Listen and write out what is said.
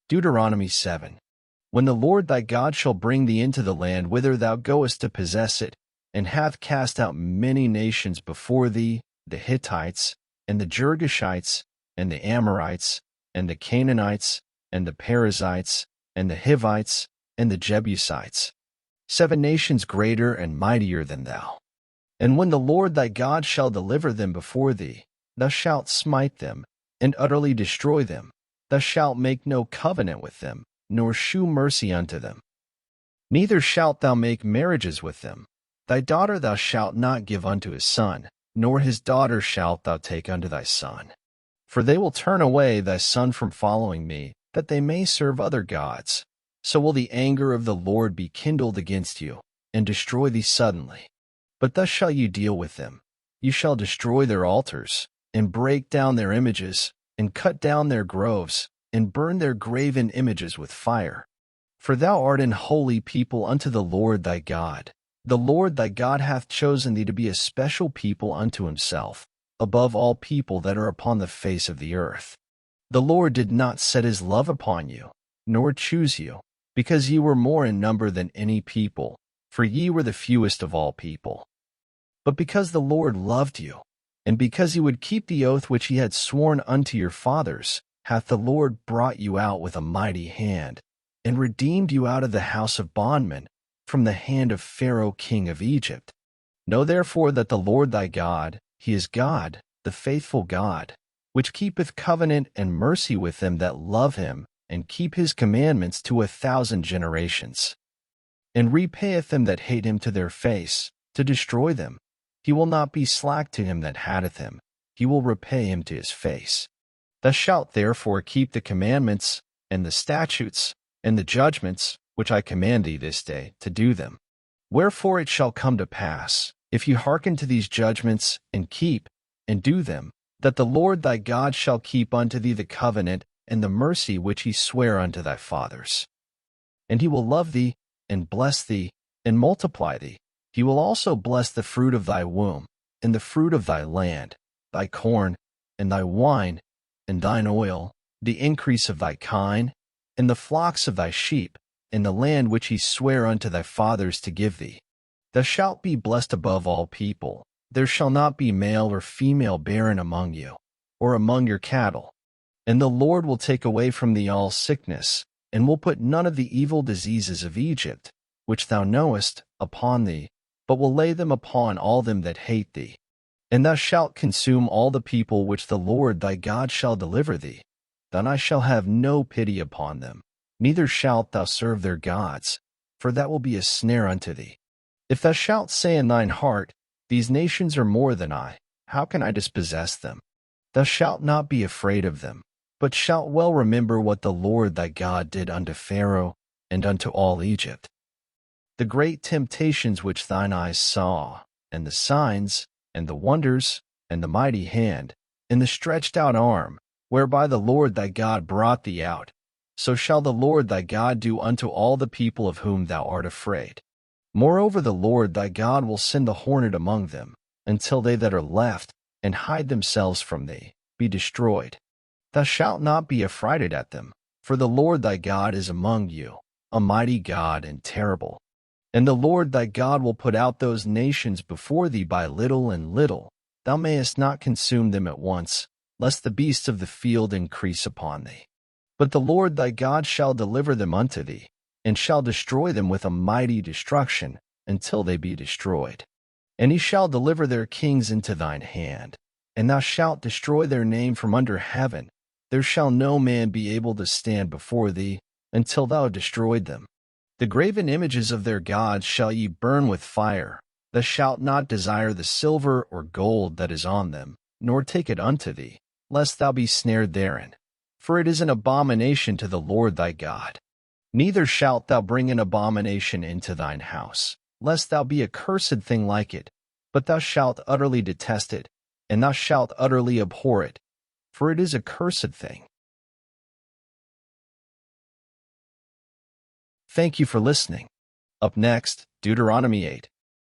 Deuteronomy 7. When the Lord thy God shall bring thee into the land whither thou goest to possess it, and hath cast out many nations before thee, the Hittites, and the Girgashites, and the Amorites, and the Canaanites, and the Perizzites, and the Hivites, and the Jebusites, 7 nations greater and mightier than thou. And when the Lord thy God shall deliver them before thee, thou shalt smite them, and utterly destroy them. Thou shalt make no covenant with them, nor shew mercy unto them. Neither shalt thou make marriages with them. Thy daughter thou shalt not give unto his son, nor his daughter shalt thou take unto thy son. For they will turn away thy son from following me, that they may serve other gods. So will the anger of the Lord be kindled against you, and destroy thee suddenly. But thus shall you deal with them. You shall destroy their altars, and break down their images, and cut down their groves, and burn their graven images with fire. For thou art an holy people unto the Lord thy God. The Lord thy God hath chosen thee to be a special people unto himself, above all people that are upon the face of the earth. The Lord did not set his love upon you, nor choose you, because ye were more in number than any people, for ye were the fewest of all people. But because the Lord loved you, and because he would keep the oath which he had sworn unto your fathers, hath the Lord brought you out with a mighty hand, and redeemed you out of the house of bondmen, from the hand of Pharaoh king of Egypt. Know therefore that the Lord thy God, he is God, the faithful God, which keepeth covenant and mercy with them that love him, and keep his commandments to 1,000 generations, and repayeth them that hate him to their face, to destroy them. He will not be slack to him that hateth him, he will repay him to his face. Thou shalt therefore keep the commandments, and the statutes, and the judgments, which I command thee this day, to do them. Wherefore it shall come to pass, if you hearken to these judgments, and keep, and do them, that the Lord thy God shall keep unto thee the covenant and the mercy which he sware unto thy fathers. And he will love thee, and bless thee, and multiply thee. He will also bless the fruit of thy womb, and the fruit of thy land, thy corn, and thy wine, and thine oil, the increase of thy kine, and the flocks of thy sheep, in the land which he sware unto thy fathers to give thee. Thou shalt be blessed above all people. There shall not be male or female barren among you, or among your cattle. And the Lord will take away from thee all sickness, and will put none of the evil diseases of Egypt, which thou knowest, upon thee, but will lay them upon all them that hate thee. And thou shalt consume all the people which the Lord thy God shall deliver thee. Then I shall have no pity upon them, neither shalt thou serve their gods, for that will be a snare unto thee. If thou shalt say in thine heart, these nations are more than I, how can I dispossess them? Thou shalt not be afraid of them, but shalt well remember what the Lord thy God did unto Pharaoh and unto all Egypt. The great temptations which thine eyes saw, and the signs, and the wonders, and the mighty hand, and the stretched out arm, whereby the Lord thy God brought thee out, so shall the Lord thy God do unto all the people of whom thou art afraid. Moreover, the Lord thy God will send the hornet among them, until they that are left, and hide themselves from thee, be destroyed. Thou shalt not be affrighted at them, for the Lord thy God is among you, a mighty God and terrible. And the Lord thy God will put out those nations before thee by little and little. Thou mayest not consume them at once, lest the beasts of the field increase upon thee. But the Lord thy God shall deliver them unto thee, and shall destroy them with a mighty destruction, until they be destroyed. And he shall deliver their kings into thine hand, and thou shalt destroy their name from under heaven. There shall no man be able to stand before thee, until thou have destroyed them. The graven images of their gods shall ye burn with fire. Thou shalt not desire the silver or gold that is on them, nor take it unto thee, lest thou be snared therein. For it is an abomination to the Lord thy God. Neither shalt thou bring an abomination into thine house, lest thou be a cursed thing like it, but thou shalt utterly detest it, and thou shalt utterly abhor it, for it is a cursed thing. Thank you for listening. Up next, Deuteronomy 8.